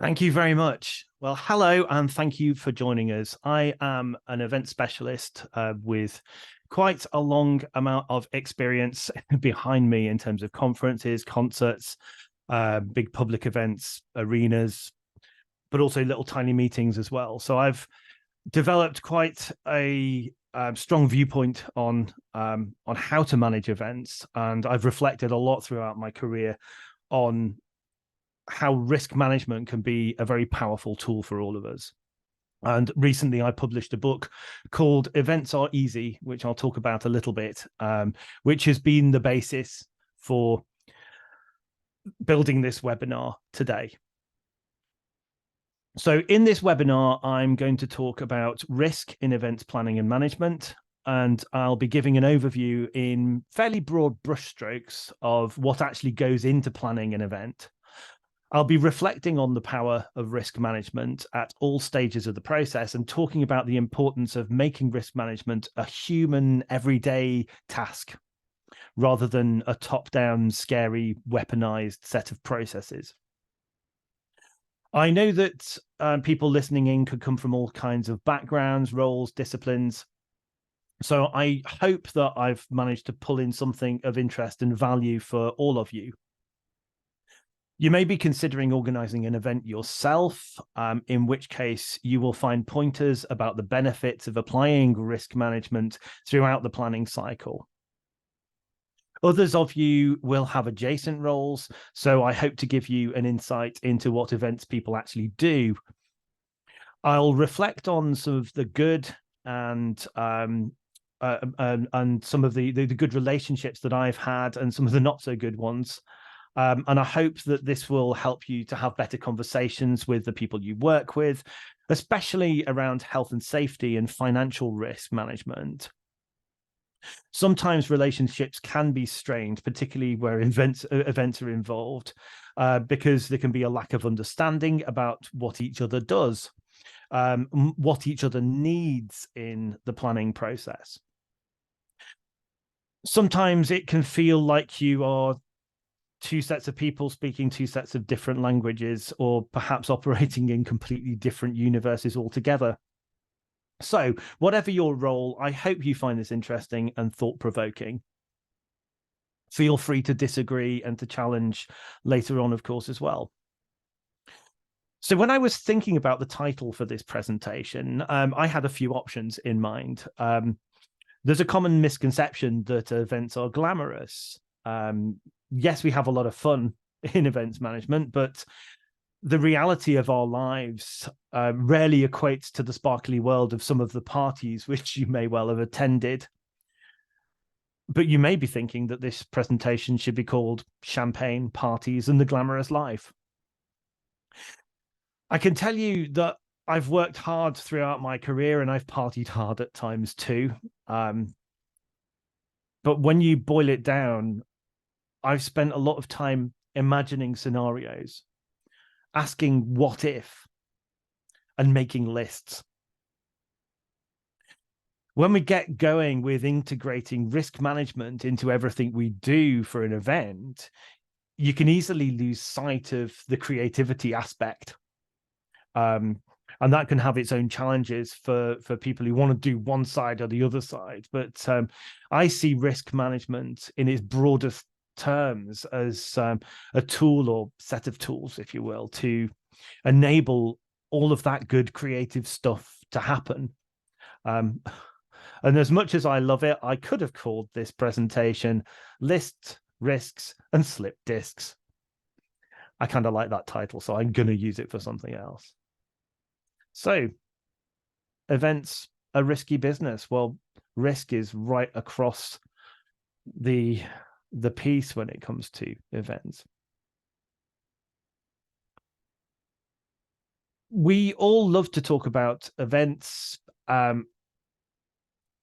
Thank you very much. Well, hello, and thank you for joining us. I am an event specialist with quite a long amount of experience behind me in terms of conferences, concerts, big public events, arenas, but also little tiny meetings as well. So I've developed quite a strong viewpoint on how to manage events, and I've reflected a lot throughout my career on how risk management can be a very powerful tool for all of us. And recently I published a book called Events Are Easy, which I'll talk about a little bit, which has been the basis for building this webinar today. So in this webinar, I'm going to talk about risk in events planning and management, and I'll be giving an overview in fairly broad brushstrokes of what actually goes into planning an event. I'll be reflecting on the power of risk management at all stages of the process and talking about the importance of making risk management a human, everyday task rather than a top-down, scary, weaponized set of processes. I know that people listening in could come from all kinds of backgrounds, roles, disciplines. So I hope that I've managed to pull in something of interest and value for all of you. You may be considering organizing an event yourself, in which case you will find pointers about the benefits of applying risk management throughout the planning cycle. Others of you will have adjacent roles, so I hope to give you an insight into what events people actually do. I'll reflect on some of the good and some of the good relationships that I've had and some of the not so good ones. And I hope that this will help you to have better conversations with the people you work with, especially around health and safety and financial risk management. Sometimes relationships can be strained, particularly where events are involved, because there can be a lack of understanding about what each other does, what each other needs in the planning process. Sometimes it can feel like you are two sets of people speaking two sets of different languages, or perhaps operating in completely different universes altogether. So whatever your role, I hope you find this interesting and thought-provoking. Feel free to disagree and to challenge later on, of course, as well. So when I was thinking about the title for this presentation, I had a few options in mind. There's a common misconception that events are glamorous. Yes, we have a lot of fun in events management, but the reality of our lives rarely equates to the sparkly world of some of the parties which you may well have attended. But you may be thinking that this presentation should be called Champagne, Parties, and the Glamorous Life. I can tell you that I've worked hard throughout my career and I've partied hard at times too. But when you boil it down, I've spent a lot of time imagining scenarios, asking what if, and making lists. When we get going with integrating risk management into everything we do for an event, you can easily lose sight of the creativity aspect. And that can have its own challenges for people who want to do one side or the other side. But I see risk management in its broadest terms as a tool or set of tools, if you will, to enable all of that good creative stuff to happen. And as much as I love it, I could have called this presentation Lists, Risks, and Slip Discs. I kind of like that title, so I'm going to use it for something else. So, events are risky business. Well, risk is right across the piece when it comes to events. We all love to talk about events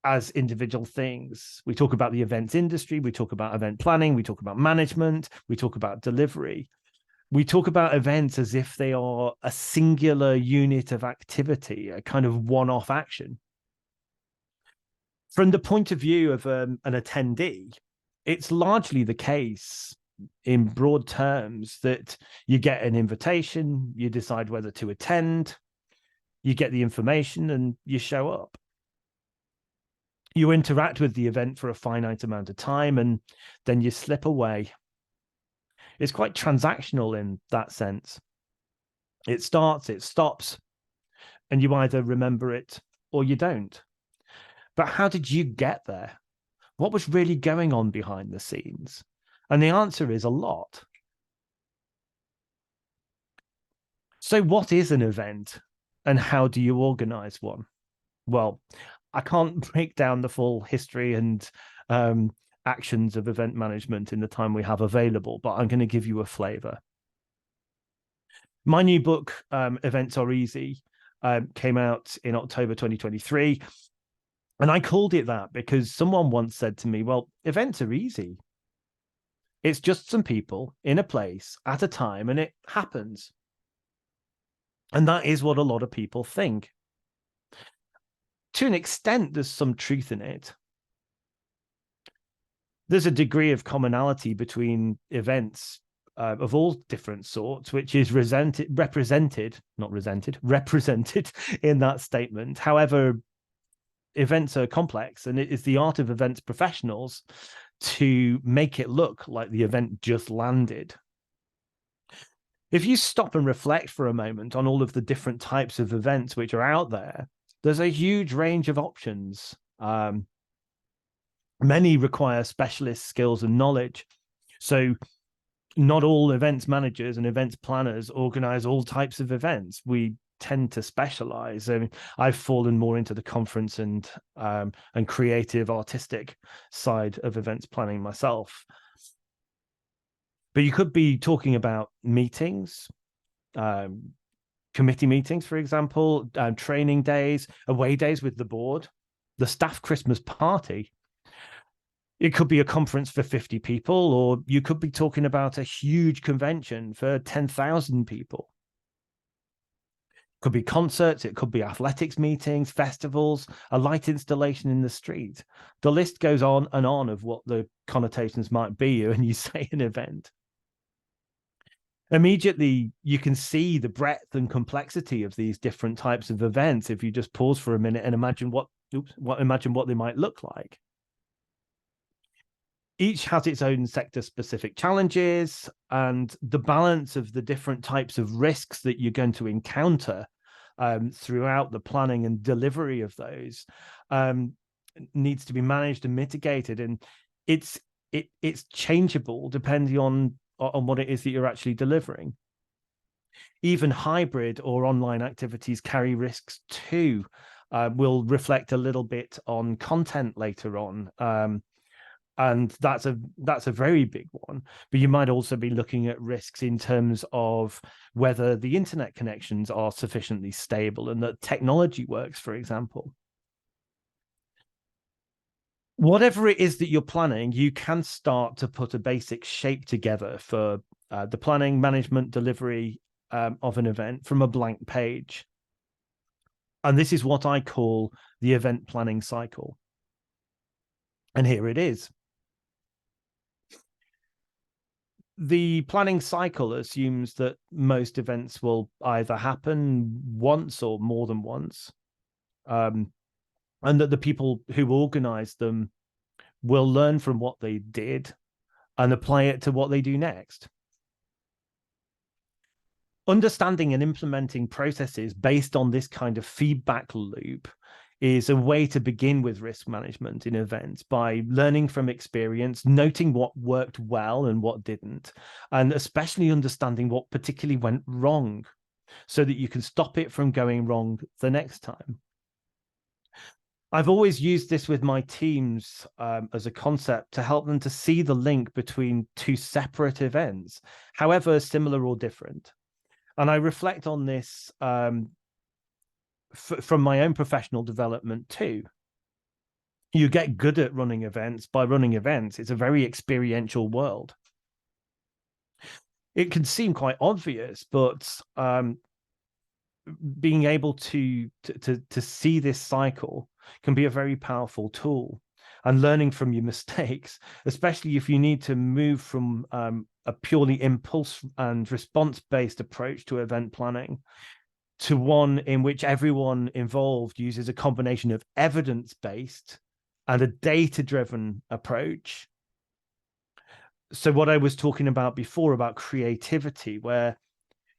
as individual things. We talk about the events industry, we talk about event planning, we talk about management, we talk about delivery. We talk about events as if they are a singular unit of activity, a kind of one-off action. From the point of view of an attendee, it's largely the case in broad terms that you get an invitation, you decide whether to attend, you get the information, and you show up. You interact with the event for a finite amount of time, and then you slip away. It's quite transactional in that sense. It starts, it stops, and you either remember it or you don't. But how did you get there? What was really going on behind the scenes? And the answer is a lot. So what is an event and how do you organize one? Well, I can't break down the full history and actions of event management in the time we have available, but I'm going to give you a flavor. My new book, Events Are Easy, came out in October 2023. And I called it that because someone once said to me, well, events are easy. It's just some people in a place at a time, and it happens. And that is what a lot of people think. To an extent, there's some truth in it. There's a degree of commonality between events of all different sorts, which is represented in that statement. However, events are complex, and it is the art of events professionals to make it look like the event just landed. If you stop and reflect for a moment on all of the different types of events which are out there, there's a huge range of options. Many require specialist skills and knowledge. So not all events managers and events planners organize all types of events. We tend to specialize. I mean, I've fallen more into the conference and creative, artistic side of events planning myself. But you could be talking about meetings, committee meetings, for example, training days, away days with the board, the staff Christmas party. It could be a conference for 50 people, or you could be talking about a huge convention for 10,000 people. It could be concerts, it could be athletics meetings, festivals, a light installation in the street. The list goes on and on of what the connotations might be when you say an event. Immediately, you can see the breadth and complexity of these different types of events if you just pause for a minute and imagine what they might look like. Each has its own sector-specific challenges, and the balance of the different types of risks that you're going to encounter throughout the planning and delivery of those needs to be managed and mitigated. And it's changeable depending on what it is that you're actually delivering. Even hybrid or online activities carry risks too. We'll reflect a little bit on content later on. And that's a very big one. But you might also be looking at risks in terms of whether the internet connections are sufficiently stable and that technology works, for example. Whatever it is that you're planning, you can start to put a basic shape together for the planning, management, delivery of an event from a blank page. And this is what I call the event planning cycle. And here it is. The planning cycle assumes that most events will either happen once or more than once, and that the people who organize them will learn from what they did and apply it to what they do next. Understanding and implementing processes based on this kind of feedback loop is a way to begin with risk management in events by learning from experience, noting what worked well and what didn't, and especially understanding what particularly went wrong so that you can stop it from going wrong the next time. I've always used this with my teams as a concept to help them to see the link between two separate events, however similar or different. And I reflect on this from my own professional development too. You get good at running events by running events. It's a very experiential world. It can seem quite obvious, but being able to see this cycle can be a very powerful tool. and learning from your mistakes, especially if you need to move from a purely impulse and response-based approach to event planning to one in which everyone involved uses a combination of evidence-based and a data-driven approach. So what I was talking about before about creativity, where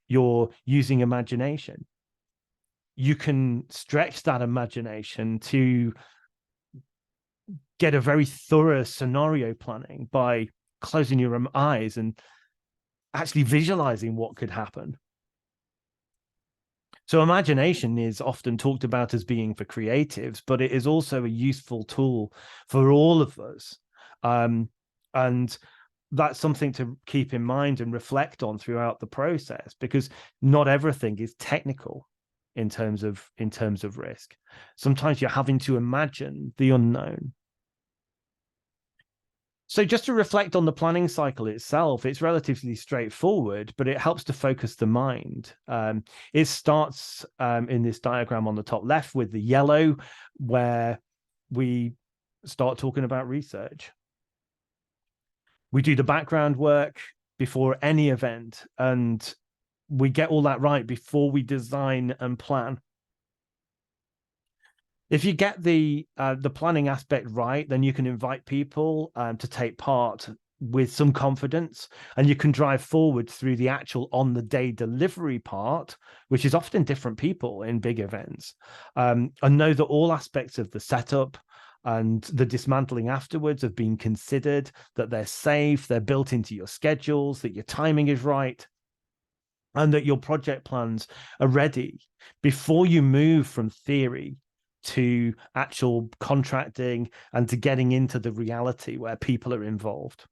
you're using imagination, you can stretch that imagination to get a very thorough scenario planning by closing your eyes and actually visualizing what could happen. So imagination is often talked about as being for creatives, but it is also a useful tool for all of us. And that's something to keep in mind and reflect on throughout the process, because not everything is technical in terms of risk. Sometimes you're having to imagine the unknown. So just to reflect on the planning cycle itself, it's relatively straightforward, but it helps to focus the mind. It starts in this diagram on the top left with the yellow, where we start talking about research. We do the background work before any event, and we get all that right before we design and plan. If you get the planning aspect right, then you can invite people to take part with some confidence, and you can drive forward through the actual on-the-day delivery part, which is often different people in big events, and know that all aspects of the setup and the dismantling afterwards have been considered, that they're safe, they're built into your schedules, that your timing is right, and that your project plans are ready before you move from theory to actual contracting and to getting into the reality where people are involved.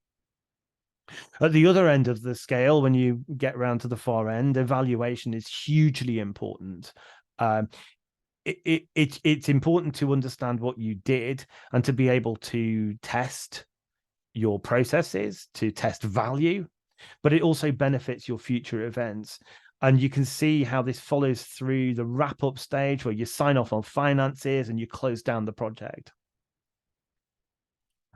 At the other end of the scale, when you get around to the far end, evaluation is hugely important. It's important to understand what you did and to be able to test your processes, to test value, but it also benefits your future events. And you can see how this follows through the wrap-up stage, where you sign off on finances and you close down the project.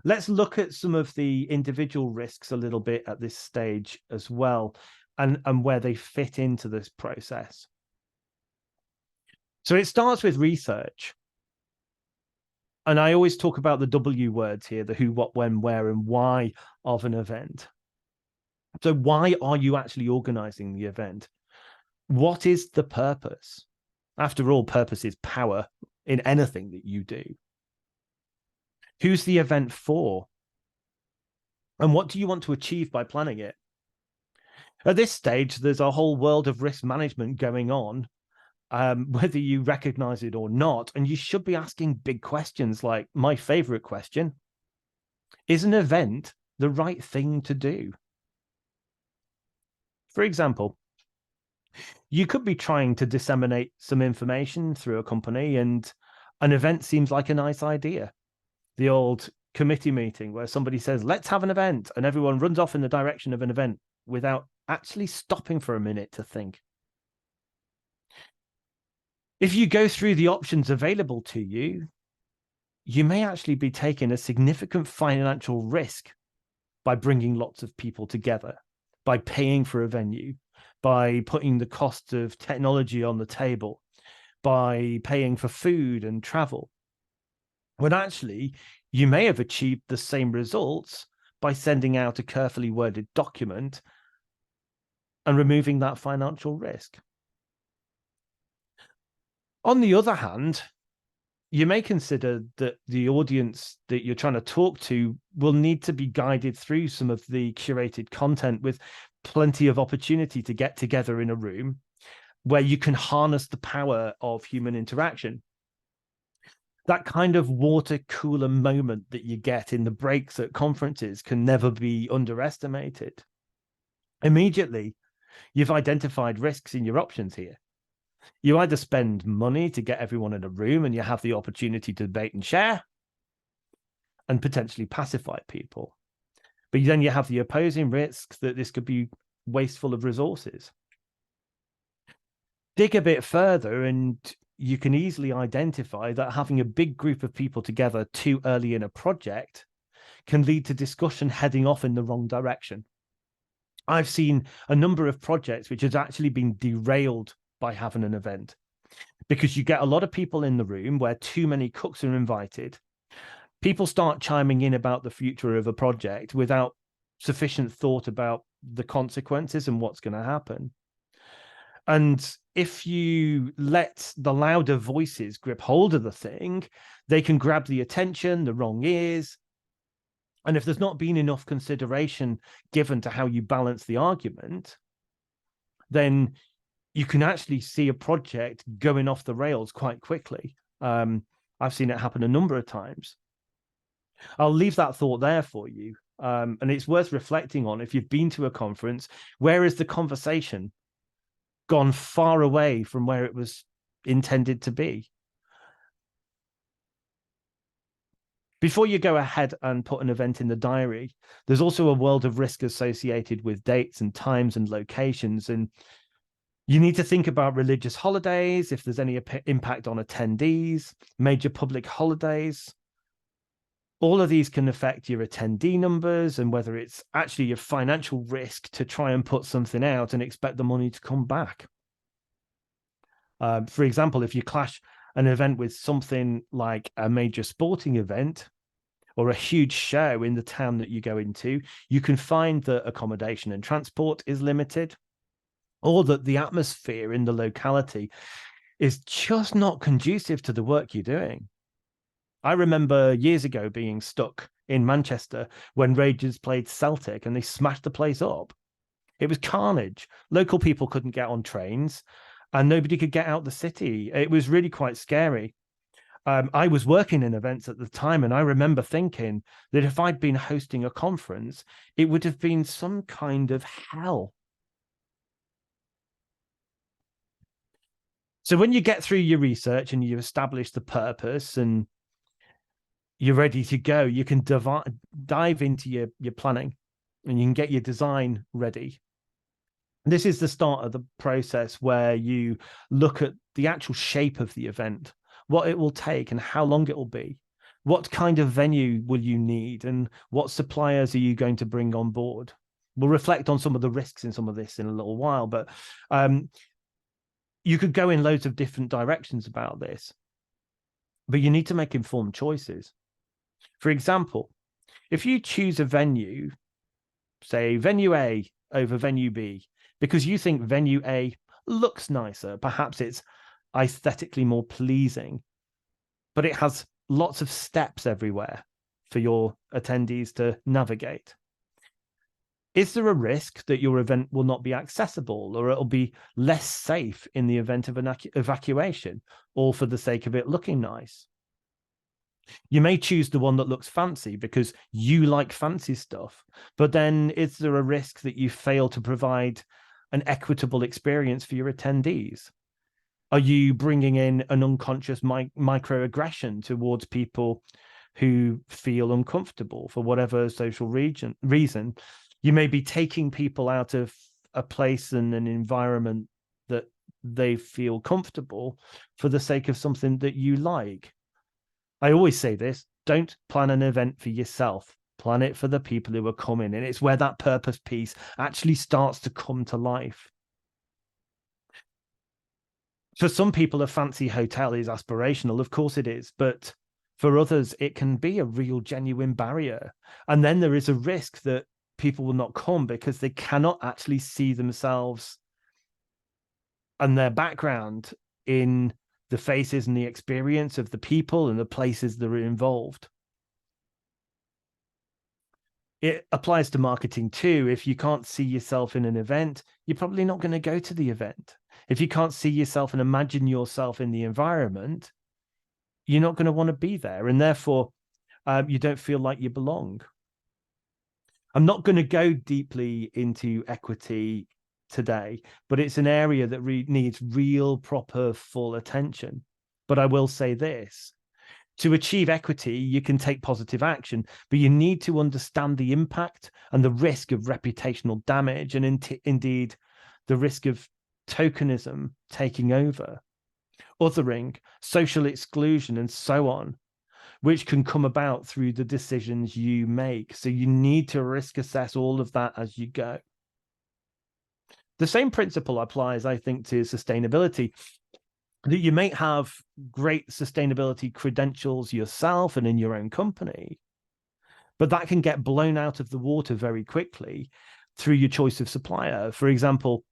Let's look at some of the individual risks a little bit at this stage as well, and where they fit into this process. So it starts with research. And I always talk about the W words here, the who, what, when, where, and why of an event. So why are you actually organizing the event? What is the purpose? After all, purpose is power in anything that you do. Who's the event for? And what do you want to achieve by planning it? At this stage, there's a whole world of risk management going on, whether you recognize it or not. And you should be asking big questions, like my favorite question: is an event the right thing to do? For example, you could be trying to disseminate some information through a company, and an event seems like a nice idea. The old committee meeting where somebody says, let's have an event, and everyone runs off in the direction of an event without actually stopping for a minute to think. If you go through the options available to you, you may actually be taking a significant financial risk by bringing lots of people together, by paying for a venue, by putting the cost of technology on the table, by paying for food and travel, when actually you may have achieved the same results by sending out a carefully worded document and removing that financial risk. On the other hand, you may consider that the audience that you're trying to talk to will need to be guided through some of the curated content, with plenty of opportunity to get together in a room where you can harness the power of human interaction. That kind of water cooler moment that you get in the breaks at conferences can never be underestimated. Immediately, you've identified risks in your options here. You either spend money to get everyone in a room and you have the opportunity to debate and share and potentially pacify people. But then you have the opposing risks that this could be wasteful of resources. Dig a bit further and you can easily identify that having a big group of people together too early in a project can lead to discussion heading off in the wrong direction. I've seen a number of projects which has actually been derailed by having an event, because you get a lot of people in the room where too many cooks are invited. People start chiming in about the future of a project without sufficient thought about the consequences and what's going to happen. And if you let the louder voices grip hold of the thing, they can grab the attention, the wrong ears. And if there's not been enough consideration given to how you balance the argument, then you can actually see a project going off the rails quite quickly. I've seen it happen a number of times. I'll leave that thought there for you. And it's worth reflecting on. If you've been to a conference, where is the conversation gone far away from where it was intended to be? Before you go ahead and put an event in the diary, there's also a world of risk associated with dates and times and locations. And you need to think about religious holidays, if there's any impact on attendees, major public holidays. All of these can affect your attendee numbers and whether it's actually a financial risk to try and put something out and expect the money to come back. For example, if you clash an event with something like a major sporting event or a huge show in the town that you go into, you can find that accommodation and transport is limited, or that the atmosphere in the locality is just not conducive to the work you're doing. I remember years ago being stuck in Manchester when Rangers played Celtic and they smashed the place up. It was carnage. Local people couldn't get on trains and nobody could get out the city. It was really quite scary. I was working in events at the time, and I remember thinking that if I'd been hosting a conference, it would have been some kind of hell. So when you get through your research and you establish the purpose and you're ready to go, you can dive into your planning and you can get your design ready. This is the start of the process where you look at the actual shape of the event, what it will take and how long it will be, what kind of venue will you need, and what suppliers are you going to bring on board. We'll reflect on some of the risks in some of this in a little while, but you could go in loads of different directions about this, but you need to make informed choices. For example, if you choose a venue, say venue A over venue B, because you think venue A looks nicer, perhaps it's aesthetically more pleasing, but it has lots of steps everywhere for your attendees to navigate. Is there a risk that your event will not be accessible, or it'll be less safe in the event of an evacuation, all for the sake of it looking nice? You may choose the one that looks fancy because you like fancy stuff, but then is there a risk that you fail to provide an equitable experience for your attendees? Are you bringing in an unconscious microaggression towards people who feel uncomfortable for whatever social reason? You may be taking people out of a place and an environment that they feel comfortable for the sake of something that you like. I always say this: don't plan an event for yourself. Plan it for the people who are coming. And it's where that purpose piece actually starts to come to life. For some people, a fancy hotel is aspirational. Of course it is. But for others, it can be a real, genuine barrier. And then there is a risk that people will not come because they cannot actually see themselves and their background in the faces and the experience of the people and the places that are involved. It applies to marketing too. If you can't see yourself in an event, you're probably not going to go to the event. If you can't see yourself and imagine yourself in the environment, you're not going to want to be there. And therefore, you don't feel like you belong. I'm not going to go deeply into equity today, but it's an area that needs real, proper, full attention. But I will say this: to achieve equity, you can take positive action, but you need to understand the impact and the risk of reputational damage, and indeed the risk of tokenism taking over. othering, social exclusion, and so on, which can come about through the decisions you make. So you need to risk assess all of that as you go. The same principle applies, I think, to sustainability. That you may have great sustainability credentials yourself and in your own company, but that can get blown out of the water very quickly through your choice of supplier. For example,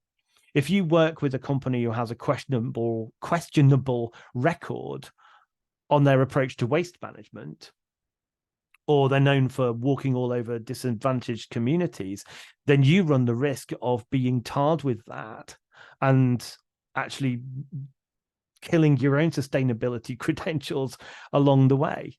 if you work with a company who has a questionable record on their approach to waste management, or they're known for walking all over disadvantaged communities, then you run the risk of being tarred with that and actually killing your own sustainability credentials along the way.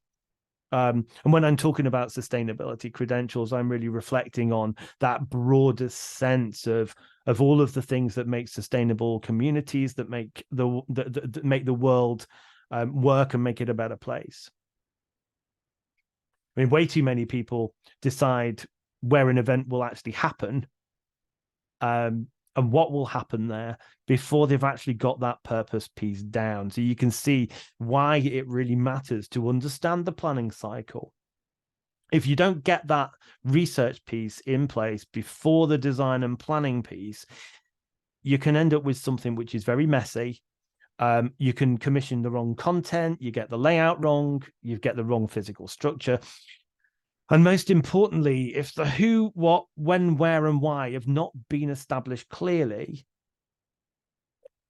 And when I'm talking about sustainability credentials, I'm really reflecting on that broader sense of all of the things that make sustainable communities, that make the world work and make it a better place. I mean, way too many people decide where an event will actually happen and what will happen there before they've actually got that purpose piece down. So you can see why it really matters to understand the planning cycle. If you don't get that research piece in place before the design and planning piece, you can end up with something which is very messy. You can commission the wrong content, you get the layout wrong, you get the wrong physical structure. And most importantly, if the who, what, when, where, and why have not been established clearly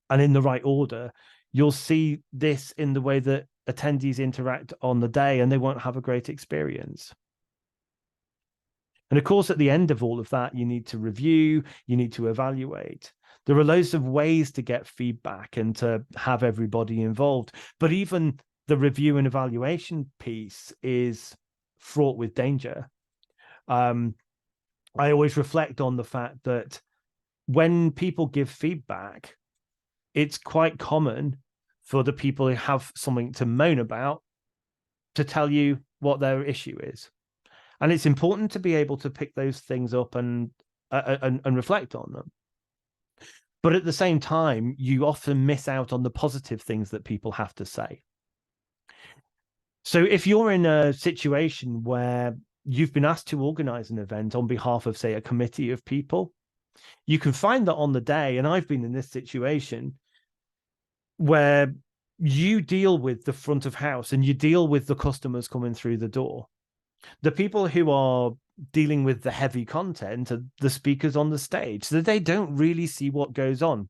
and in the right order, you'll see this in the way that attendees interact on the day, and they won't have a great experience. And of course, at the end of all of that, you need to review, you need to evaluate. There are loads of ways to get feedback and to have everybody involved. But even the review and evaluation piece is fraught with danger. I always reflect on the fact that when people give feedback, it's quite common for the people who have something to moan about to tell you what their issue is. And it's important to be able to pick those things up and reflect on them. But at the same time, you often miss out on the positive things that people have to say. So if you're in a situation where you've been asked to organize an event on behalf of, say, a committee of people, you can find that on the day, and I've been in this situation, where you deal with the front of house and you deal with the customers coming through the door. The people who are dealing with the heavy content are the speakers on the stage, so they don't really see what goes on.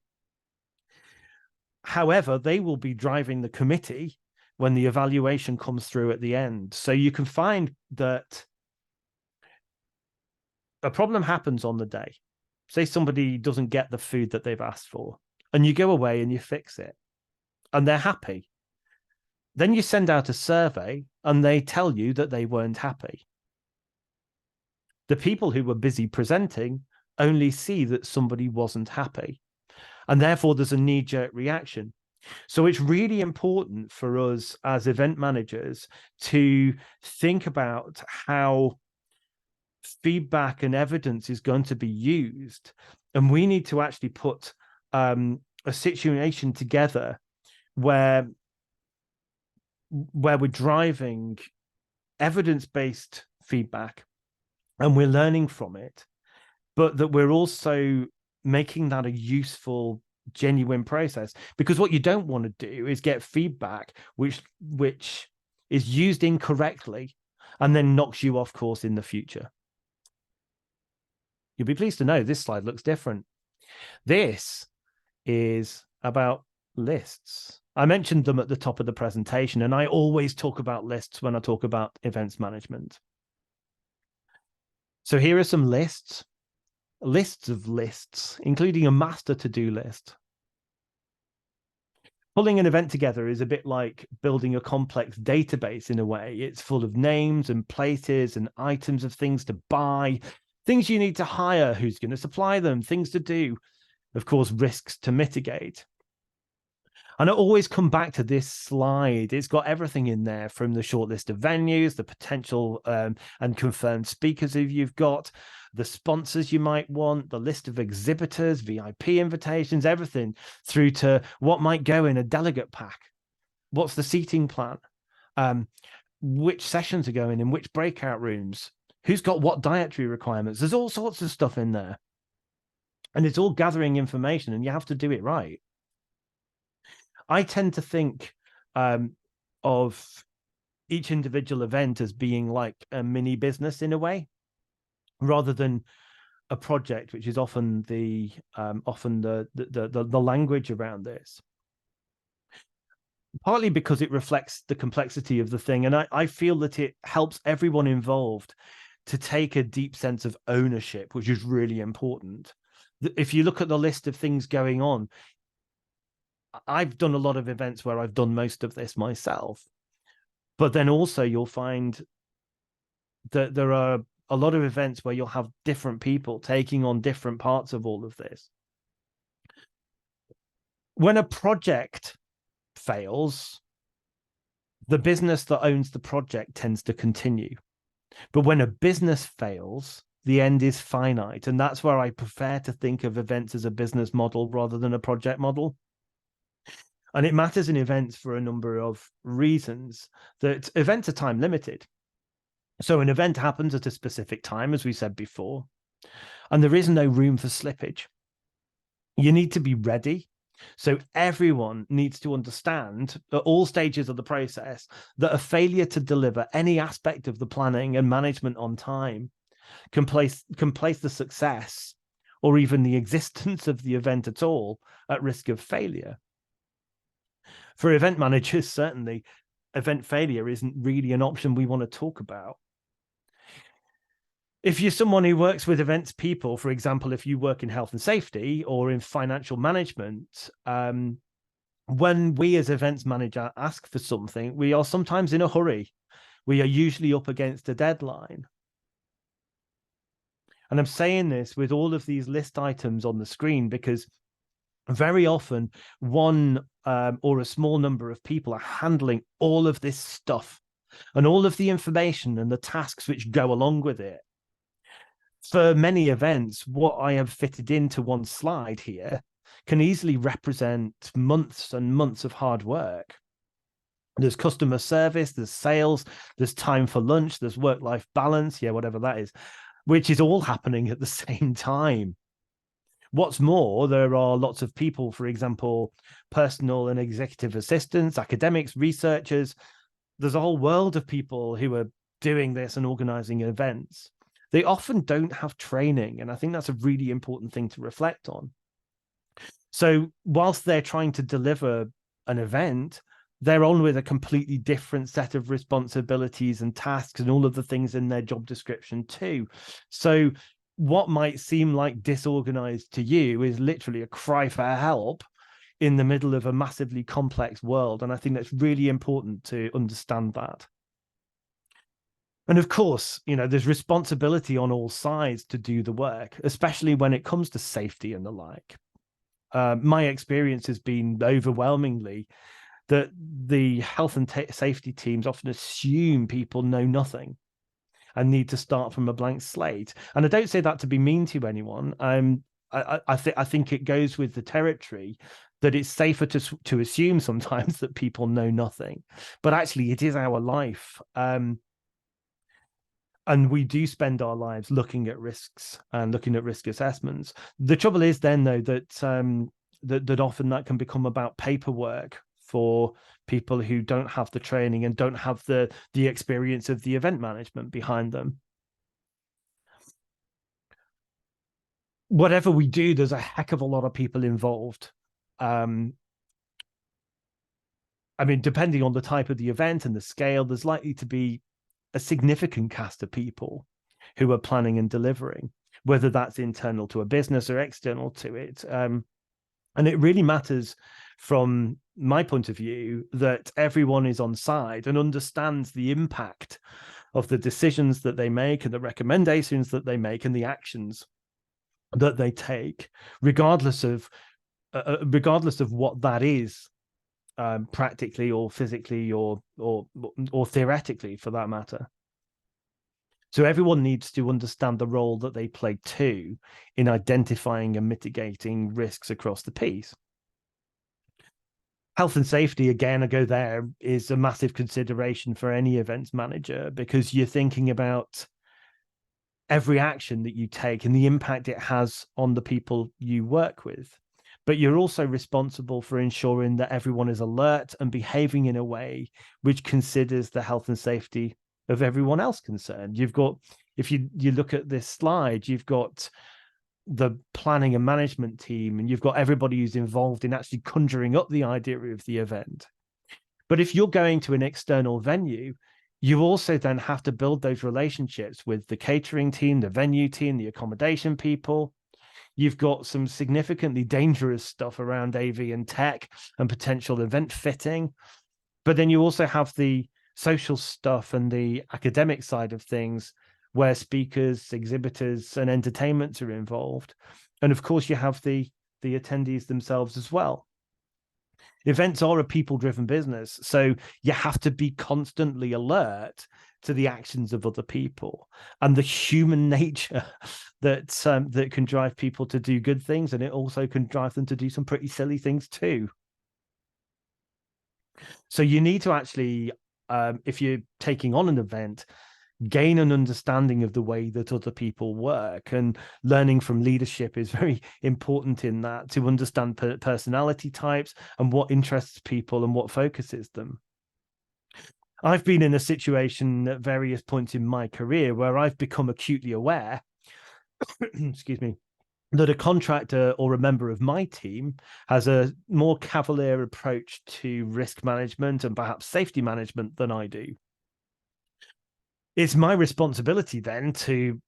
However, they will be driving the committee when the evaluation comes through at the end. So you can find that a problem happens on the day. Say somebody doesn't get the food that they've asked for, and you go away and you fix it, and they're happy. Then you send out a survey and they tell you that they weren't happy. The people who were busy presenting only see that somebody wasn't happy, and therefore there's a knee-jerk reaction. So it's really important for us as event managers to think about how feedback and evidence is going to be used. And we need to actually put a situation together where we're driving evidence-based feedback and we're learning from it, but that we're also making that a useful, genuine process. Because what you don't want to do is get feedback which is used incorrectly and then knocks you off course in the future. You'll be pleased to know this slide looks different. This is about lists. I mentioned them at the top of the presentation, and I always talk about lists when I talk about events management. So here are some lists of lists, including a master to-do list. Pulling an event together is a bit like building a complex database in a way. It's full of names and places and items of things to buy, things you need to hire, who's going to supply them, things to do, of course, risks to mitigate. And I always come back to this slide. It's got everything in there, from the short list of venues, the potential and confirmed speakers who you've got, the sponsors you might want, the list of exhibitors, VIP invitations, everything, through to what might go in a delegate pack. What's the seating plan? Which sessions are going in which breakout rooms? Who's got what dietary requirements? There's all sorts of stuff in there. And it's all gathering information, and you have to do it right. I tend to think of each individual event as being like a mini business in a way, rather than a project, which is often the language around this. Partly because it reflects the complexity of the thing, and I feel that it helps everyone involved to take a deep sense of ownership, which is really important. If you look at the list of things going on, I've done a lot of events where I've done most of this myself, but then also you'll find that there are a lot of events where you'll have different people taking on different parts of all of this. When a project fails, the business that owns the project tends to continue. But when a business fails, the end is finite. And that's where I prefer to think of events as a business model rather than a project model. And it matters in events for a number of reasons. That events are time limited. So an event happens at a specific time, as we said before, and there is no room for slippage. You need to be ready. So everyone needs to understand at all stages of the process that a failure to deliver any aspect of the planning and management on time can place the success or even the existence of the event at all at risk of failure. For event managers, certainly, event failure isn't really an option we want to talk about. If you're someone who works with events people, for example, if you work in health and safety or in financial management, when we as events manager ask for something, we are sometimes in a hurry. We are usually up against a deadline. And I'm saying this with all of these list items on the screen because very often one or a small number of people are handling all of this stuff and all of the information and the tasks which go along with it. For many events, what I have fitted into one slide here can easily represent months and months of hard work. There's customer service, there's sales, there's time for lunch, there's work-life balance, whatever that is, which is all happening at the same time. What's more, there are lots of people, for example, personal and executive assistants, academics, researchers. There's a whole world of people who are doing this and organizing events. They often don't have training, and I think that's a really important thing to reflect on. So whilst they're trying to deliver an event, they're on with a completely different set of responsibilities and tasks and all of the things in their job description too. So what might seem like disorganized to you is literally a cry for help in the middle of a massively complex world. And I think that's really important to understand that. And of course, there's responsibility on all sides to do the work, especially when it comes to safety and the like. My experience has been overwhelmingly that the health and safety teams often assume people know nothing and need to start from a blank slate. And I don't say that to be mean to anyone. I think it goes with the territory that it's safer to assume sometimes that people know nothing, but actually it is our life. And we do spend our lives looking at risks and looking at risk assessments. The trouble is then, though, that often that can become about paperwork for people who don't have the training and don't have the experience of the event management behind them. Whatever we do, there's a heck of a lot of people involved. I mean, depending on the type of the event and the scale, there's likely to be a significant cast of people who are planning and delivering, whether that's internal to a business or external to it. And it really matters from my point of view that everyone is on side and understands the impact of the decisions that they make and the recommendations that they make and the actions that they take, regardless of what that is. practically or physically or theoretically, for that matter. So everyone needs to understand the role that they play too in identifying and mitigating risks across the piece. Health and safety, again, I go there, is a massive consideration for any events manager, because you're thinking about every action that you take and the impact it has on the people you work with. But you're also responsible for ensuring that everyone is alert and behaving in a way which considers the health and safety of everyone else concerned. You've got, if you look at this slide, you've got the planning and management team, and you've got everybody who's involved in actually conjuring up the idea of the event. But if you're going to an external venue, you also then have to build those relationships with the catering team, the venue team, the accommodation people. You've got some significantly dangerous stuff around AV and tech and potential event fitting. But then you also have the social stuff and the academic side of things, where speakers, exhibitors, and entertainments are involved. And of course, you have the attendees themselves as well. Events are a people-driven business, so you have to be constantly alert to the actions of other people and the human nature that that can drive people to do good things, and it also can drive them to do some pretty silly things too. So you need to actually, if you're taking on an event, gain an understanding of the way that other people work, and learning from leadership is very important in that, to understand personality types and what interests people and what focuses them. I've been in a situation at various points in my career where I've become acutely aware, excuse me, that a contractor or a member of my team has a more cavalier approach to risk management and perhaps safety management than I do. It's my responsibility then to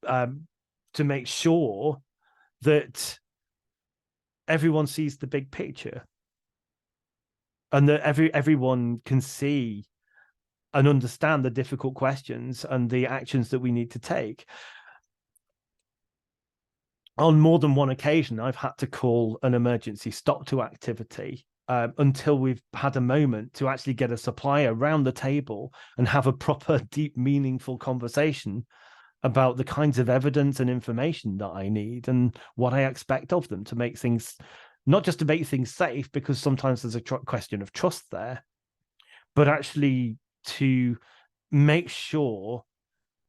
make sure that everyone sees the big picture, and that everyone can see and understand the difficult questions and the actions that we need to take. On more than one occasion, I've had to call an emergency stop to activity until we've had a moment to actually get a supplier around the table and have a proper, deep, meaningful conversation about the kinds of evidence and information that I need and what I expect of them to make things, not just to make things safe, because sometimes there's a question of trust there, but actually to make sure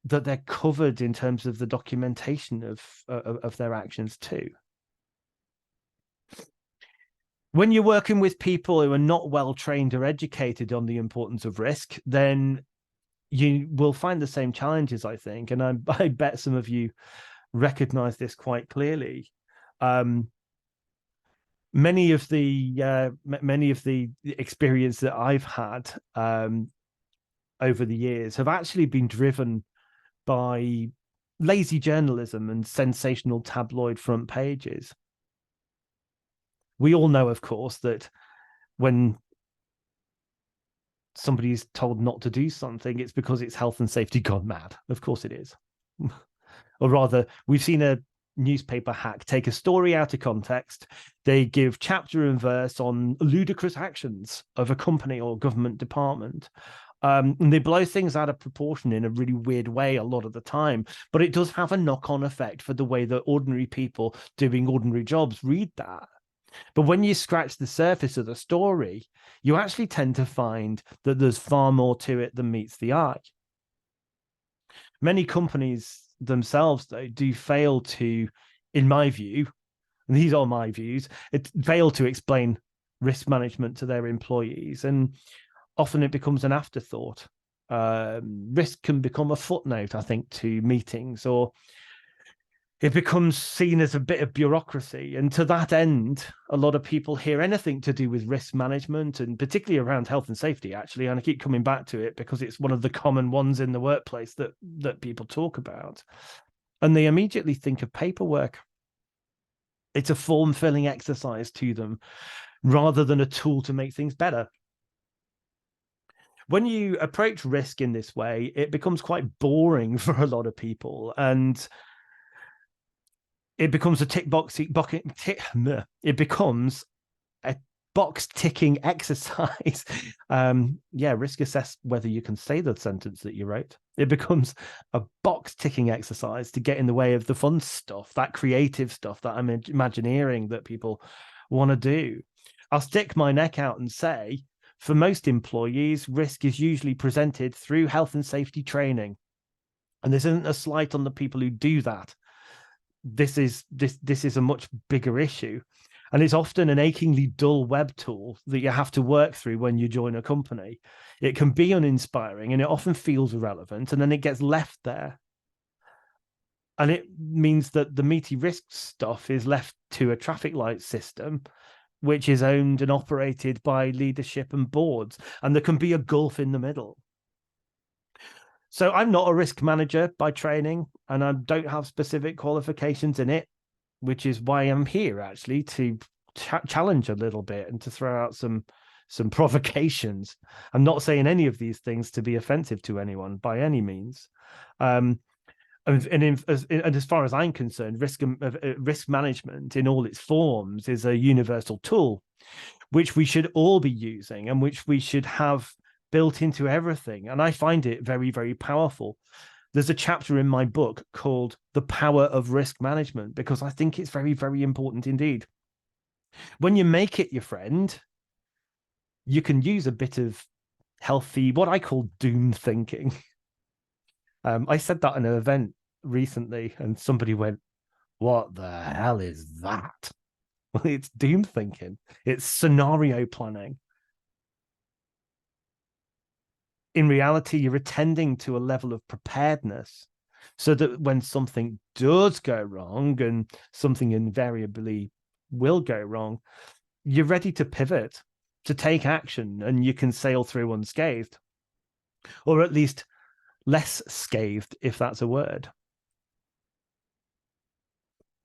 that they're covered in terms of the documentation of their actions too. When you're working with people who are not well trained or educated on the importance of risk, then you will find the same challenges, I think. And I bet some of you recognize this quite clearly. Many of the experience that I've had over the years have actually been driven by lazy journalism and sensational tabloid front pages. We all know, of course, that when somebody is told not to do something, it's because it's health and safety gone mad. Of course it is. Or rather, we've seen a newspaper hack take a story out of context. They give chapter and verse on ludicrous actions of a company or government department. And they blow things out of proportion in a really weird way a lot of the time. But it does have a knock-on effect for the way that ordinary people doing ordinary jobs read that. But when you scratch the surface of the story, you actually tend to find that there's far more to it than meets the eye. Many companies themselves, though, do fail to, in my view, and these are my views, fail to explain risk management to their employees. And often it becomes an afterthought. Risk can become a footnote, I think, to meetings, or it becomes seen as a bit of bureaucracy. And to that end, a lot of people hear anything to do with risk management, and particularly around health and safety, actually, and I keep coming back to it because it's one of the common ones in the workplace that people talk about. And they immediately think of paperwork. It's a form-filling exercise to them rather than a tool to make things better. When you approach risk in this way, it becomes quite boring for a lot of people, and it becomes a tick box bucket. It becomes box ticking exercise. Risk assess whether you can say the sentence that you wrote. It becomes a box ticking exercise to get in the way of the fun stuff, that creative stuff, that imagineering that people want to do. I'll stick my neck out and say, for most employees, risk is usually presented through health and safety training. And this isn't a slight on the people who do that. This is a much bigger issue. And it's often an achingly dull web tool that you have to work through when you join a company. It can be uninspiring and it often feels irrelevant, and then it gets left there. And it means that the meaty risk stuff is left to a traffic light system, which is owned and operated by leadership and boards. And there can be a gulf in the middle. So I'm not a risk manager by training, and I don't have specific qualifications in it, which is why I'm here actually to challenge a little bit and to throw out some provocations. I'm not saying any of these things to be offensive to anyone by any means. And as far as I'm concerned, risk management in all its forms is a universal tool, which we should all be using and which we should have built into everything. And I find it very, very powerful. There's a chapter in my book called The Power of Risk Management, because I think it's very, very important indeed. When you make it your friend, you can use a bit of healthy, what I call doom thinking. I said that in an event recently, and somebody went, "What the hell is that?" Well, it's doom thinking. It's scenario planning. In reality, you're attending to a level of preparedness so that when something does go wrong, and something invariably will go wrong, you're ready to pivot, to take action, and you can sail through unscathed, or at least less scathed, if that's a word.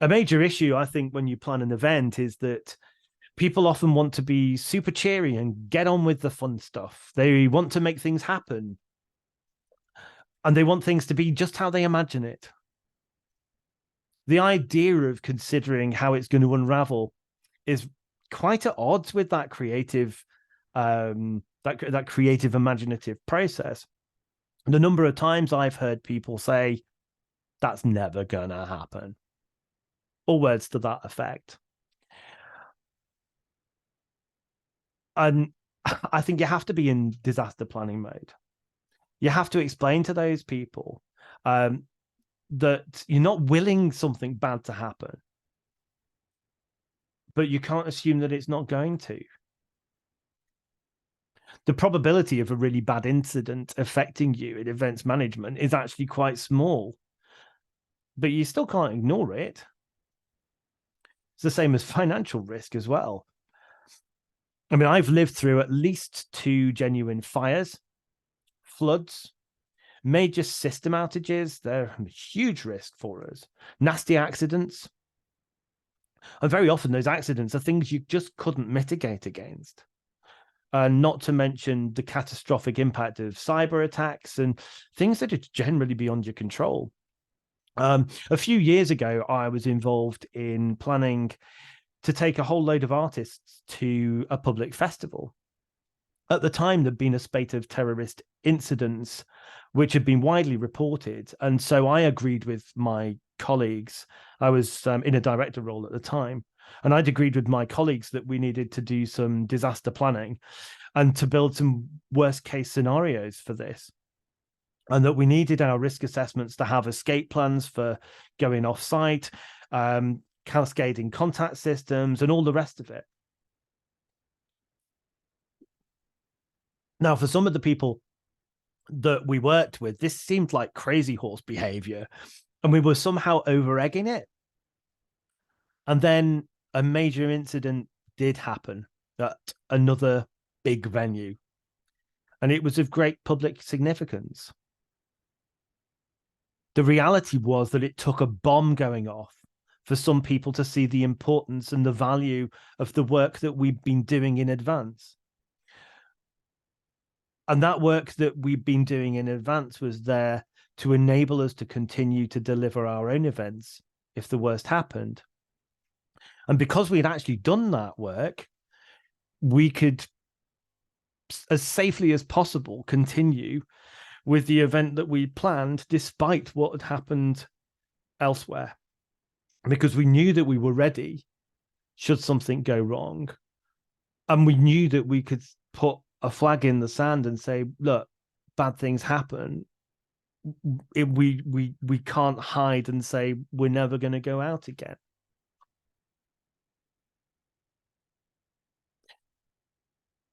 A major issue, I think, when you plan an event is that people often want to be super cheery and get on with the fun stuff. They want to make things happen, and they want things to be just how they imagine it. The idea of considering how it's going to unravel is quite at odds with that creative, that creative, imaginative process. The number of times I've heard people say, "That's never gonna happen," or words to that effect. And I think you have to be in disaster planning mode. You have to explain to those people that you're not willing something bad to happen, but you can't assume that it's not going to. The probability of a really bad incident affecting you in events management is actually quite small, but you still can't ignore it. It's the same as financial risk as well. I mean, I've lived through at least 2 genuine fires, floods, major system outages. They're a huge risk for us. Nasty accidents. And very often those accidents are things you just couldn't mitigate against. Not to mention the catastrophic impact of cyber attacks and things that are generally beyond your control. A few years ago, I was involved in planning to take a whole load of artists to a public festival. At the time, there'd been a spate of terrorist incidents which had been widely reported. And so I agreed with my colleagues. I was in a director role at the time. And I'd agreed with my colleagues that we needed to do some disaster planning and to build some worst case scenarios for this. And that we needed our risk assessments to have escape plans for going off site, cascading contact systems, and all the rest of it. Now, for some of the people that we worked with, this seemed like crazy horse behavior, and we were somehow over-egging it. And then a major incident did happen at another big venue, and it was of great public significance. The reality was that it took a bomb going off for some people to see the importance and the value of the work that we've been doing in advance. And that work that we've been doing in advance was there to enable us to continue to deliver our own events if the worst happened. And because we had actually done that work, we could, as safely as possible, continue with the event that we planned, despite what had happened elsewhere, because we knew that we were ready should something go wrong. And we knew that we could put a flag in the sand and say, look, bad things happen. We can't hide and say we're never going to go out again.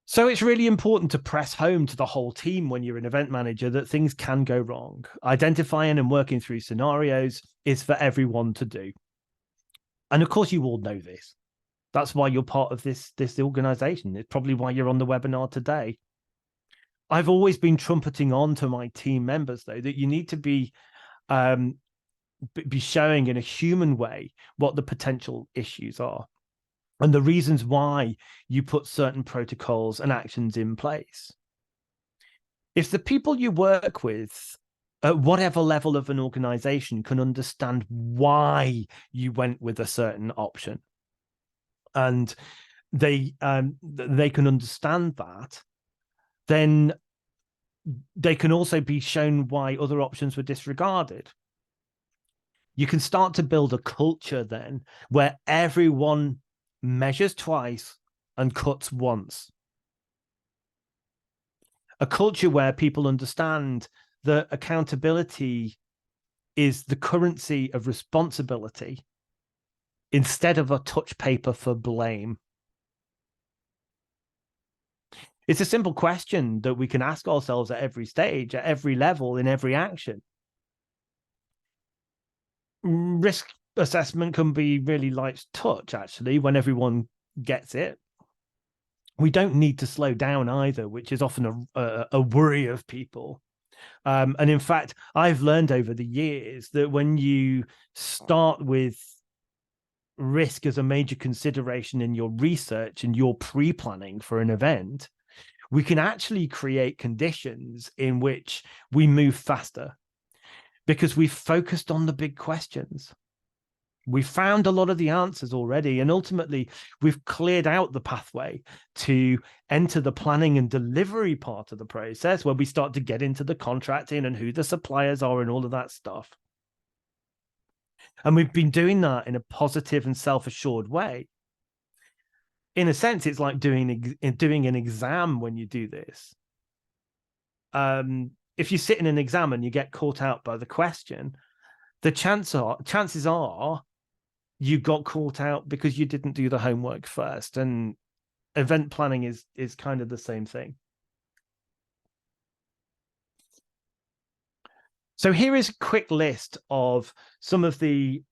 So it's really important to press home to the whole team when you're an event manager that things can go wrong. Identifying and working through scenarios is for everyone to do. And of course, you all know this. That's why you're part of this organization. It's probably why you're on the webinar today. I've always been trumpeting on to my team members, though, that you need to be showing in a human way what the potential issues are and the reasons why you put certain protocols and actions in place. If the people you work with at whatever level of an organization can understand why you went with a certain option, and they can understand that, then they can also be shown why other options were disregarded. You can start to build a culture then where everyone measures twice and cuts once. A culture where people understand that accountability is the currency of responsibility instead of a touch paper for blame. It's a simple question that we can ask ourselves at every stage, at every level, in every action. Risk assessment can be really light touch, actually, when everyone gets it. We don't need to slow down either, which is often a worry of people. And in fact, I've learned over the years that when you start with risk as a major consideration in your research and your pre-planning for an event, we can actually create conditions in which we move faster because we've focused on the big questions. We found a lot of the answers already, and ultimately we've cleared out the pathway to enter the planning and delivery part of the process, where we start to get into the contracting and who the suppliers are and all of that stuff. And we've been doing that in a positive and self-assured way. In a sense, it's like doing an exam when you do this. If you sit in an exam and you get caught out by the question, the chances are you got caught out because you didn't do the homework first. And event planning is kind of the same thing. So here is a quick list of some of the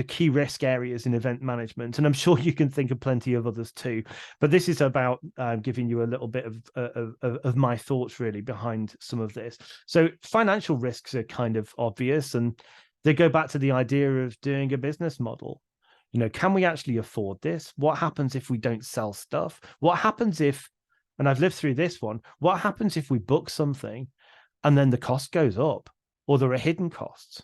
key risk areas in event management, and I'm sure you can think of plenty of others too. But this is about giving you a little bit of my thoughts really behind some of this. So financial risks are kind of obvious, and they go back to the idea of doing a business model. You know, can we actually afford this? What happens if we don't sell stuff? What happens if, and I've lived through this one, what happens if we book something and then the cost goes up, or there are hidden costs?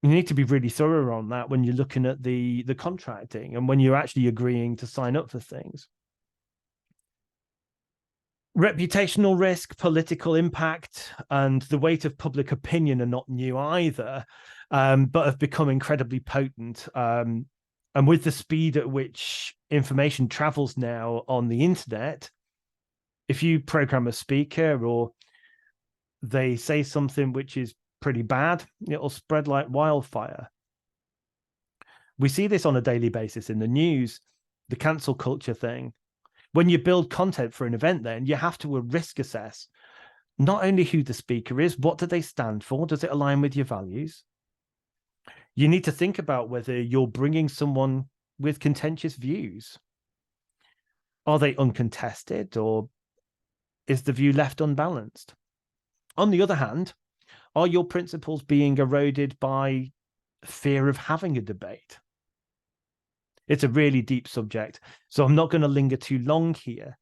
You need to be really thorough on that when you're looking at the contracting and when you're actually agreeing to sign up for things. Reputational risk, political impact, and the weight of public opinion are not new either, but have become incredibly potent. And with the speed at which information travels now on the internet, if you program a speaker or they say something which is pretty bad, it'll spread like wildfire. We see this on a daily basis in the news, the cancel culture thing. When you build content for an event, then you have to risk assess not only who the speaker is, what do they stand for? Does it align with your values? You need to think about whether you're bringing someone with contentious views. Are they uncontested, or is the view left unbalanced? On the other hand, are your principles being eroded by fear of having a debate? It's a really deep subject, so I'm not going to linger too long here.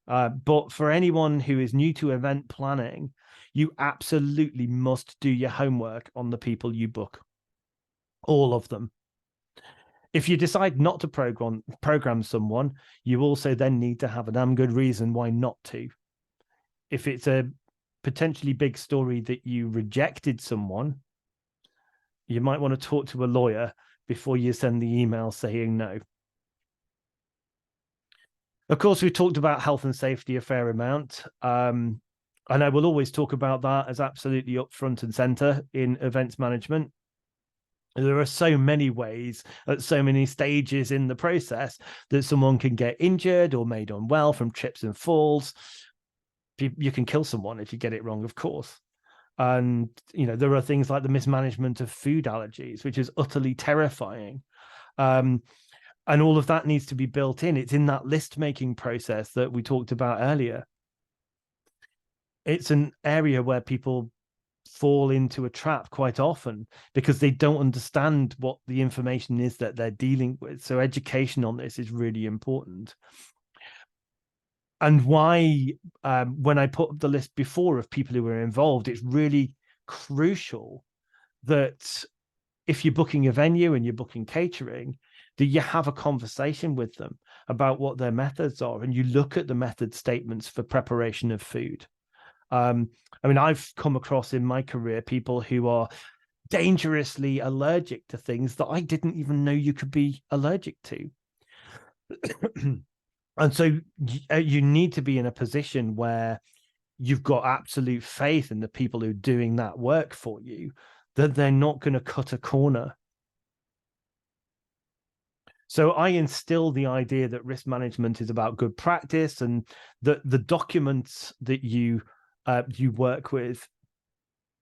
But for anyone who is new to event planning, you absolutely must do your homework on the people you book. All of them. If you decide not to program someone, you also then need to have a damn good reason why not to. If it's a potentially big story that you rejected someone, you might want to talk to a lawyer before you send the email saying no. Of course, we've talked about health and safety a fair amount. And I will always talk about that as absolutely up front and center in events management. There are so many ways at so many stages in the process that someone can get injured or made unwell from trips and falls. You can kill someone if you get it wrong, of course. And, there are things like the mismanagement of food allergies, which is utterly terrifying. And all of that needs to be built in. It's in that list making process that we talked about earlier. It's an area where people fall into a trap quite often because they don't understand what the information is that they're dealing with. So education on this is really important. And why, when I put up the list before of people who were involved, it's really crucial that if you're booking a venue and you're booking catering, that you have a conversation with them about what their methods are, and you look at the method statements for preparation of food. I've come across in my career people who are dangerously allergic to things that I didn't even know you could be allergic to. And so you need to be in a position where you've got absolute faith in the people who are doing that work for you, that they're not going to cut a corner. So I instill the idea that risk management is about good practice, and that the documents that you work with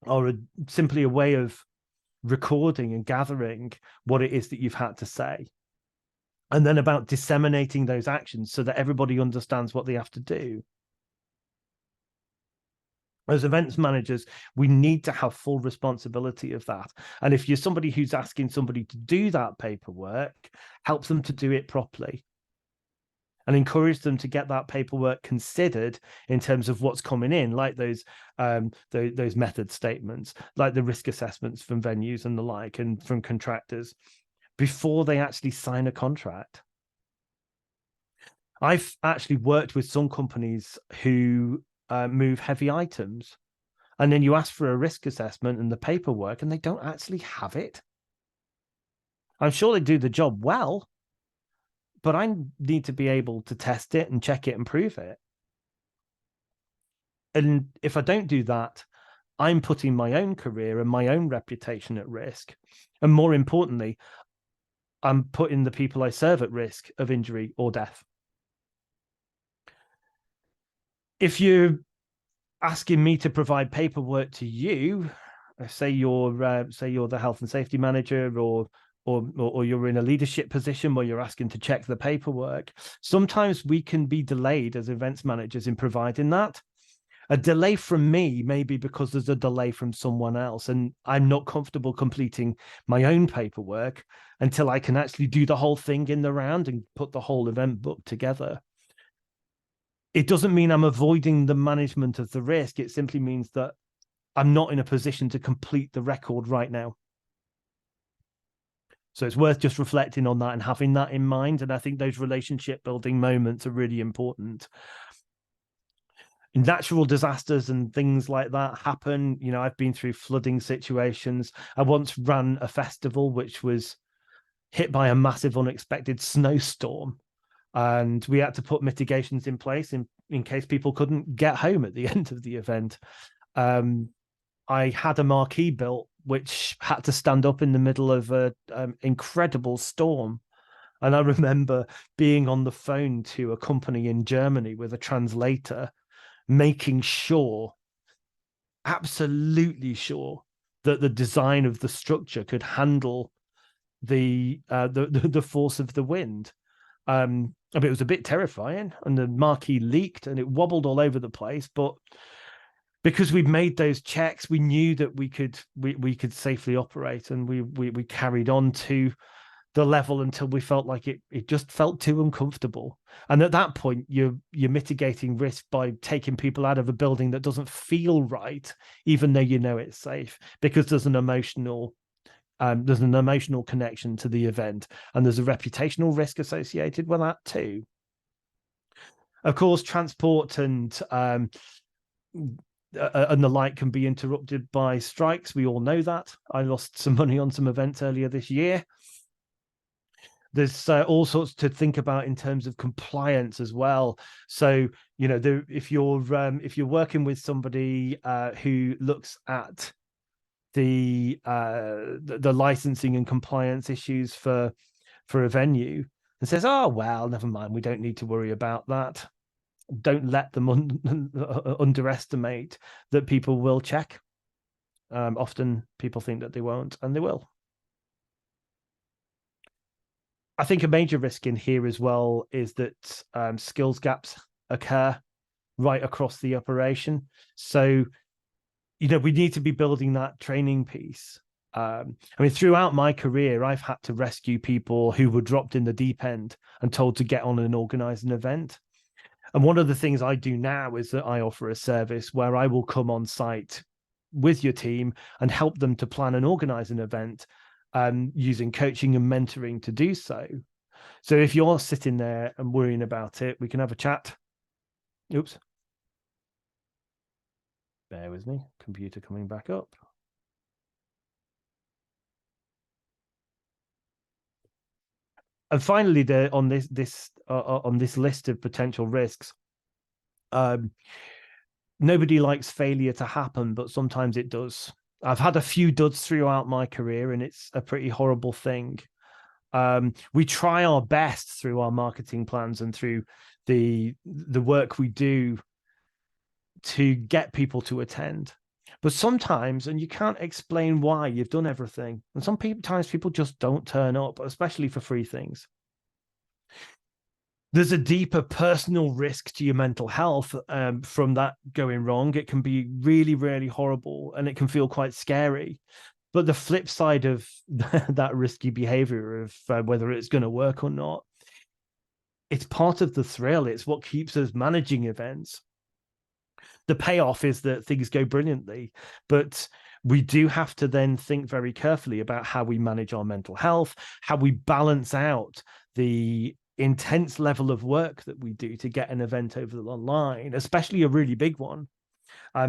are simply a way of recording and gathering what it is that you've had to say. And then about disseminating those actions so that everybody understands what they have to do. As events managers, we need to have full responsibility of that. And if you're somebody who's asking somebody to do that paperwork, help them to do it properly. And encourage them to get that paperwork considered in terms of what's coming in, like those method statements, like the risk assessments from venues and the like, and from contractors, before they actually sign a contract. I've actually worked with some companies who move heavy items, and then you ask for a risk assessment and the paperwork, and they don't actually have it. I'm sure they do the job well, but I need to be able to test it and check it and prove it. And if I don't do that, I'm putting my own career and my own reputation at risk. And more importantly, I'm putting the people I serve at risk of injury or death. If you're asking me to provide paperwork to you, say you're the health and safety manager, or you're in a leadership position where you're asking to check the paperwork, sometimes we can be delayed as events managers in providing that. A delay from me may be because there's a delay from someone else, and I'm not comfortable completing my own paperwork until I can actually do the whole thing in the round and put the whole event book together. It doesn't mean I'm avoiding the management of the risk. It simply means that I'm not in a position to complete the record right now. So it's worth just reflecting on that and having that in mind. And I think those relationship building moments are really important. Natural disasters and things like that happen. I've been through flooding situations. I once ran a festival which was hit by a massive unexpected snowstorm, and we had to put mitigations in place in case people couldn't get home at the end of the event. I had a marquee built which had to stand up in the middle of an incredible storm. And I remember being on the phone to a company in Germany with a translator, making sure, absolutely sure, that the design of the structure could handle the force of the wind. It was a bit terrifying, and the marquee leaked and it wobbled all over the place. But because we'd made those checks, we knew that we could safely operate, and we carried on to the level until we felt like it just felt too uncomfortable. And at that point, you're mitigating risk by taking people out of a building that doesn't feel right, even though you know it's safe, because there's an emotional There's an emotional connection to the event, and there's a reputational risk associated with that too. Of course, transport and the like can be interrupted by strikes. We all know that. I lost some money on some events earlier this year. There's all sorts to think about in terms of compliance as well. So, you know, if you're working with somebody who looks at the licensing and compliance issues for a venue and says, "Oh well, never mind, we don't need to worry about that." Don't let them underestimate that people will check. Often people think that they won't, and they will. I think a major risk in here as well is that skills gaps occur right across the operation. So, you know, we need to be building that training piece. I mean, throughout my career, I've had to rescue people who were dropped in the deep end and told to get on and organize an event. And one of the things I do now is that I offer a service where I will come on site with your team and help them to plan and organize an event, using coaching and mentoring to do so. So if you're sitting there and worrying about it, we can have a chat. Oops. Bear with me. Computer coming back up. And finally, on this list of potential risks, nobody likes failure to happen, but sometimes it does. I've had a few duds throughout my career, and it's a pretty horrible thing. We try our best through our marketing plans and through the work we do to get people to attend. But sometimes, and you can't explain why, you've done everything. And sometimes people just don't turn up, especially for free things. There's a deeper personal risk to your mental health from that going wrong. It can be really, really horrible, and it can feel quite scary. But the flip side of that risky behavior of whether it's going to work or not, it's part of the thrill. It's what keeps us managing events. The payoff is that things go brilliantly, but we do have to then think very carefully about how we manage our mental health, how we balance out the intense level of work that we do to get an event over the line, especially a really big one,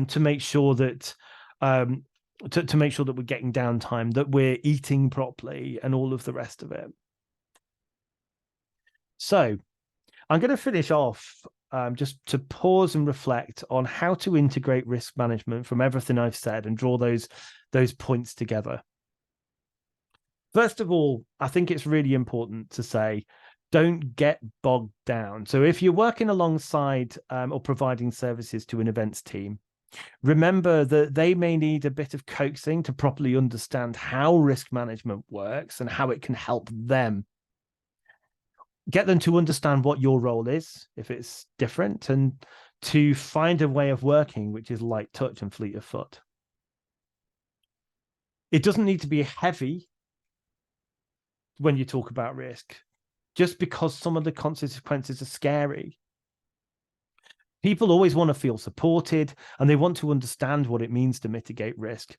to make sure that to make sure that we're getting downtime, that we're eating properly, and all of the rest of it. So I'm going to finish off just to pause and reflect on how to integrate risk management from everything I've said and draw those points together. First of all, I think it's really important to say, don't get bogged down. So if you're working alongside or providing services to an events team, remember that they may need a bit of coaxing to properly understand how risk management works and how it can help them. Get them to understand what your role is, if it's different, and to find a way of working which is light touch and fleet of foot. It doesn't need to be heavy when you talk about risk, just because some of the consequences are scary. People always want to feel supported, and they want to understand what it means to mitigate risk.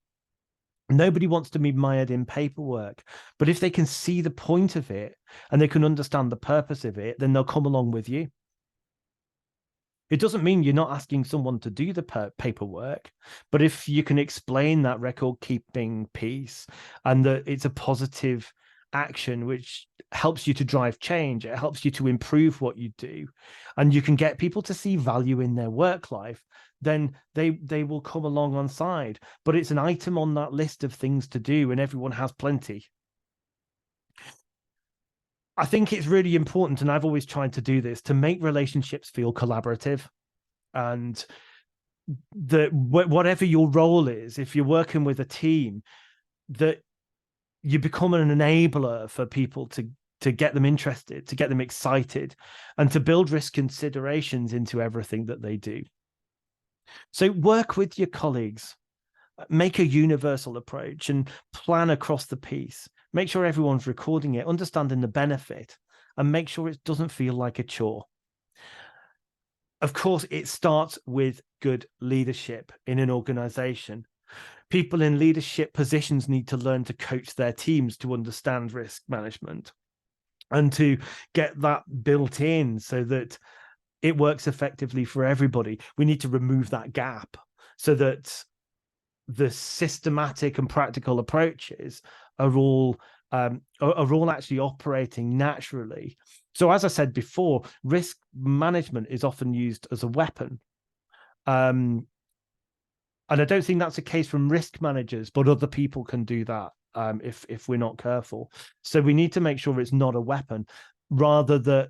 Nobody wants to be mired in paperwork, but if they can see the point of it and they can understand the purpose of it, then they'll come along with you. It doesn't mean you're not asking someone to do the paperwork, but if you can explain that record keeping piece and that it's a positive action which helps you to drive change, it helps you to improve what you do, and you can get people to see value in their work life, then they will come along on side. But it's an item on that list of things to do, and everyone has plenty. I think it's really important, and I've always tried to do this, to make relationships feel collaborative. And whatever your role is, if you're working with a team, that you become an enabler for people to get them interested, to get them excited, and to build risk considerations into everything that they do. So work with your colleagues, make a universal approach, and plan across the piece. Make sure everyone's recording it, understanding the benefit, and make sure it doesn't feel like a chore. Of course, it starts with good leadership in an organization. People in leadership positions need to learn to coach their teams to understand risk management and to get that built in so that it works effectively for everybody. We need to remove that gap so that the systematic and practical approaches are all actually operating naturally. So, as I said before, risk management is often used as a weapon. And I don't think that's the case from risk managers, but other people can do that if we're not careful. So we need to make sure it's not a weapon, rather that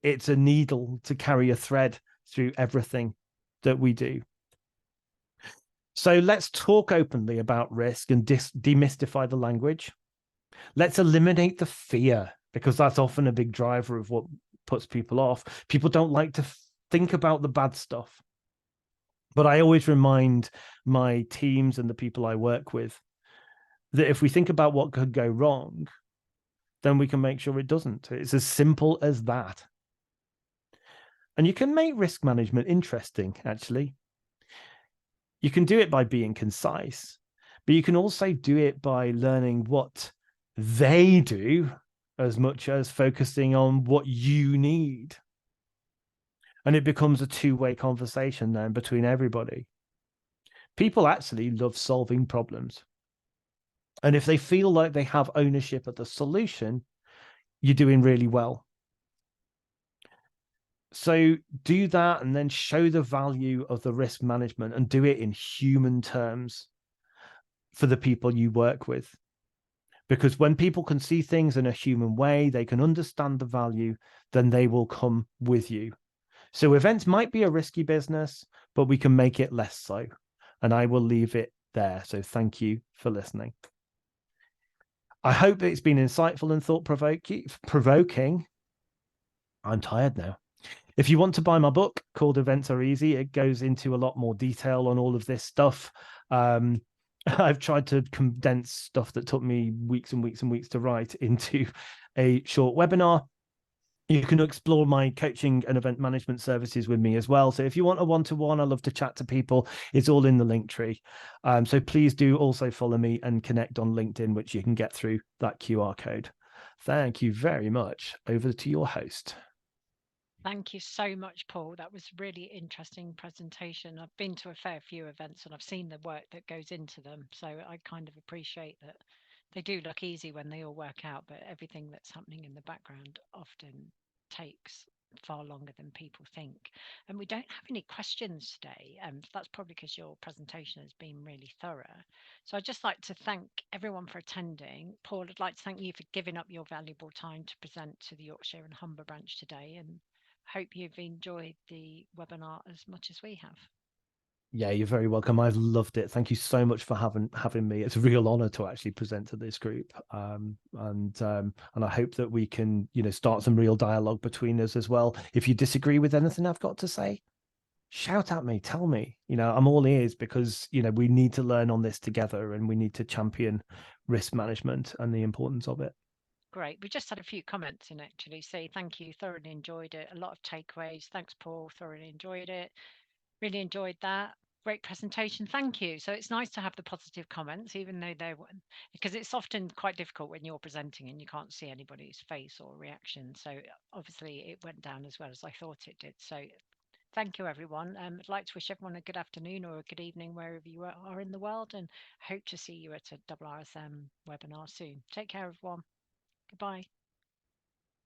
it's a needle to carry a thread through everything that we do. So let's talk openly about risk and demystify the language. Let's eliminate the fear, because that's often a big driver of what puts people off. People don't like to think about the bad stuff. But I always remind my teams and the people I work with that if we think about what could go wrong, then we can make sure it doesn't. It's as simple as that. And you can make risk management interesting, actually. You can do it by being concise, but you can also do it by learning what they do as much as focusing on what you need. And it becomes a two-way conversation then between everybody. People actually love solving problems. And if they feel like they have ownership of the solution, you're doing really well. So do that and then show the value of the risk management and do it in human terms for the people you work with. Because when people can see things in a human way, they can understand the value, then they will come with you. So events might be a risky business, but we can make it less so. And I will leave it there. So thank you for listening. I hope it's been insightful and thought-provoking. I'm tired now. If you want to buy my book called Events Are Easy, it goes into a lot more detail on all of this stuff. I've tried to condense stuff that took me weeks and weeks and weeks to write into a short webinar. You can explore my coaching and event management services with me as well. So if you want a one-to-one, I love to chat to people. It's all in the link tree. So please do also follow me and connect on LinkedIn, which you can get through that QR code. Thank you very much. Over to your host. Thank you so much, Paul. That was a really interesting presentation. I've been to a fair few events and I've seen the work that goes into them. So I kind of appreciate that they do look easy when they all work out, but everything that's happening in the background often takes far longer than people think. And we don't have any questions today. That's probably because your presentation has been really thorough. So I'd just like to thank everyone for attending. Paul, I'd like to thank you for giving up your valuable time to present to the Yorkshire and Humber branch today, and hope you've enjoyed the webinar as much as we have. Yeah, you're very welcome. I've loved it. Thank you so much for having me. It's a real honor to actually present to this group. And I hope that we can, start some real dialogue between us as well. If you disagree with anything I've got to say, shout at me, tell me. I'm all ears, because we need to learn on this together and we need to champion risk management and the importance of it. Great. We just had a few comments in actually. Say thank you, thoroughly enjoyed it. A lot of takeaways. Thanks, Paul. Thoroughly enjoyed it. Really enjoyed that. Great presentation. Thank you. So it's nice to have the positive comments, even though because it's often quite difficult when you're presenting and you can't see anybody's face or reaction. So obviously it went down as well as I thought it did. So thank you, everyone. I'd like to wish everyone a good afternoon or a good evening wherever you are in the world, and hope to see you at a IIRSM webinar soon. Take care, everyone. Goodbye.